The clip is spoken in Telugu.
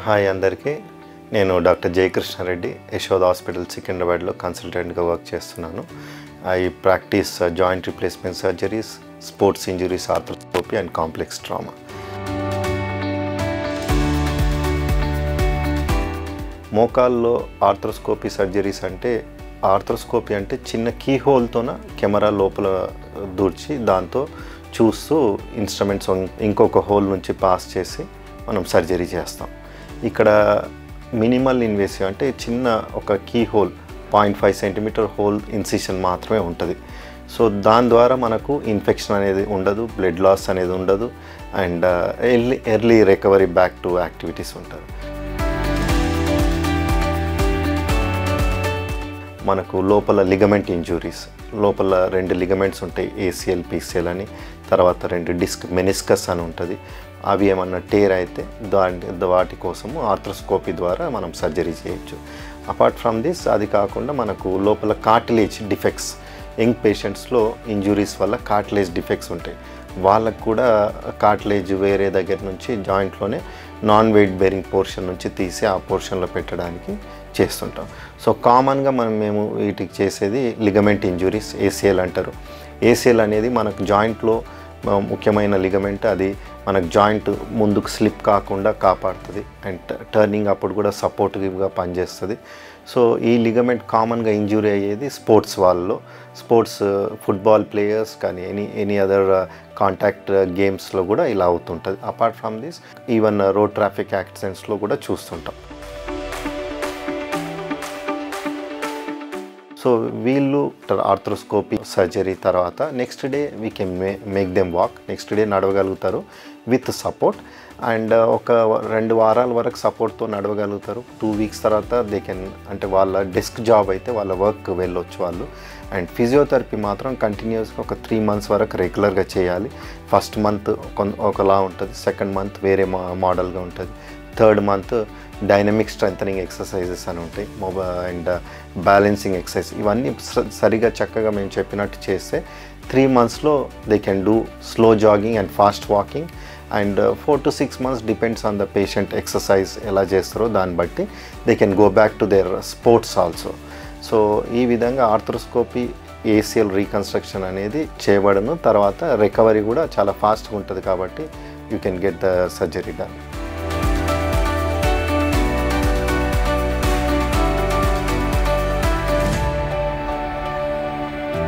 హాయ్ అందరికీ. నేను డాక్టర్ జయకృష్ణారెడ్డి, యశోద హాస్పిటల్ సికింద్రాబాద్లో కన్సల్టెంట్గా వర్క్ చేస్తున్నాను. I practice joint replacement surgeries, sports injuries, arthroscopy and complex trauma. మోకాల్లో ఆర్థ్రోస్కోపీ సర్జరీస్ అంటే, ఆర్థ్రోస్కోపీ అంటే చిన్న కీ హోల్తోన కెమెరా లోపల దూర్చి దాంతో చూస్తూ ఇన్స్ట్రుమెంట్స్ ఇంకొక హోల్ నుంచి పాస్ చేసి మనం సర్జరీ చేస్తాం. ఇక్కడ మినిమల్ ఇన్వేసివ్ అంటే చిన్న ఒక keyhole 0.5 centimetre hole incision మాత్రమే ఉంటుంది. సో దాని ద్వారా మనకు ఇన్ఫెక్షన్ అనేది ఉండదు, బ్లడ్ లాస్ అనేది ఉండదు, and early recovery back to activities ఉంటుంది. మనకు లోపల లిగమెంట్ ఇంజురీస్, లోపల 2 లిగమెంట్స్ ఉంటాయి, ఏసిఎల్ పిసిఎల్ అని, తర్వాత 2 డిస్క్ మెనిస్కస్ అని ఉంటుంది. అవి ఏమన్నా టేర్ అయితే వాటి కోసము ఆర్థ్రోస్కోపీ ద్వారా మనం సర్జరీ చేయొచ్చు. అపార్ట్ ఫ్రమ్ దిస్, అది కాకుండా మనకు లోపల కార్టిలేజ్ డిఫెక్ట్స్, యంగ్ పేషెంట్స్లో ఇంజురీస్ వల్ల కార్టిలేజ్ డిఫెక్ట్స్ ఉంటాయి. వాళ్ళకు కూడా కార్టిలేజ్ వేరే దగ్గర నుంచి జాయింట్లోనే నాన్ వెయిట్ బేరింగ్ పోర్షన్ నుంచి తీసి ఆ పోర్షన్లో పెట్టడానికి చేస్తుంటాం. సో కామన్గా మేము వీటికి చేసేది లిగమెంట్ ఇంజురీస్, ఏసిఎల్ అంటారు. ఏసిఎల్ అనేది మనకు జాయింట్లో ముఖ్యమైన లిగమెంట్. అది మనకు జాయింట్ ముందుకు స్లిప్ కాకుండా కాపాడుతుంది అండ్ టర్నింగ్ అప్పుడు కూడా సపోర్టివ్గా పనిచేస్తుంది. సో ఈ లిగమెంట్ కామన్గా ఇంజురీ అయ్యేది స్పోర్ట్స్ వాళ్ళలో, స్పోర్ట్స్ ఫుట్బాల్ ప్లేయర్స్ కానీ ఎనీ అదర్ కాంటాక్ట్ గేమ్స్లో కూడా ఇలా అవుతుంటుంది. Apart from this, even road traffic యాక్సిడెంట్స్లో కూడా చూస్తుంటాం. సో వీళ్ళు ఆర్థ్రోస్కోపీ సర్జరీ తర్వాత next day we can make them walk. Next day నడవగలుగుతారు విత్ సపోర్ట్, అండ్ ఒక 2 వారాల వరకు సపోర్ట్తో నడవగలుగుతారు. 2 వీక్స్ తర్వాత దే కెన్, అంటే వాళ్ళ డెస్క్ జాబ్ అయితే వాళ్ళ వర్క్ వెళ్ళొచ్చు వాళ్ళు. అండ్ ఫిజియోథెరపీ మాత్రం కంటిన్యూస్గా ఒక 3 మంత్స్ వరకు రెగ్యులర్గా చేయాలి. ఫస్ట్ మంత్ ఒకలా ఉంటుంది, సెకండ్ మంత్ వేరే మోడల్గా ఉంటుంది, third month dynamic strengthening exercises అని ఉంటాయి, అండ్ బ్యాలెన్సింగ్ ఎక్సర్సైజ్. ఇవన్నీ సరిగా చక్కగా మేము చెప్పినట్టు చేస్తే 3 మంత్స్లో they can do slow jogging and fast walking. And 4 to 6 months depends on the patient exercise ఎలా చేస్తారో దాన్ని బట్టి they can go back to their sports also. So ఈ విధంగా ఆర్థ్రోస్కోపీ ఏసిఎల్ రీకన్స్ట్రక్షన్ అనేది చేయబడను. తర్వాత రికవరీ కూడా చాలా ఫాస్ట్గా ఉంటుంది కాబట్టి you can get the surgery done.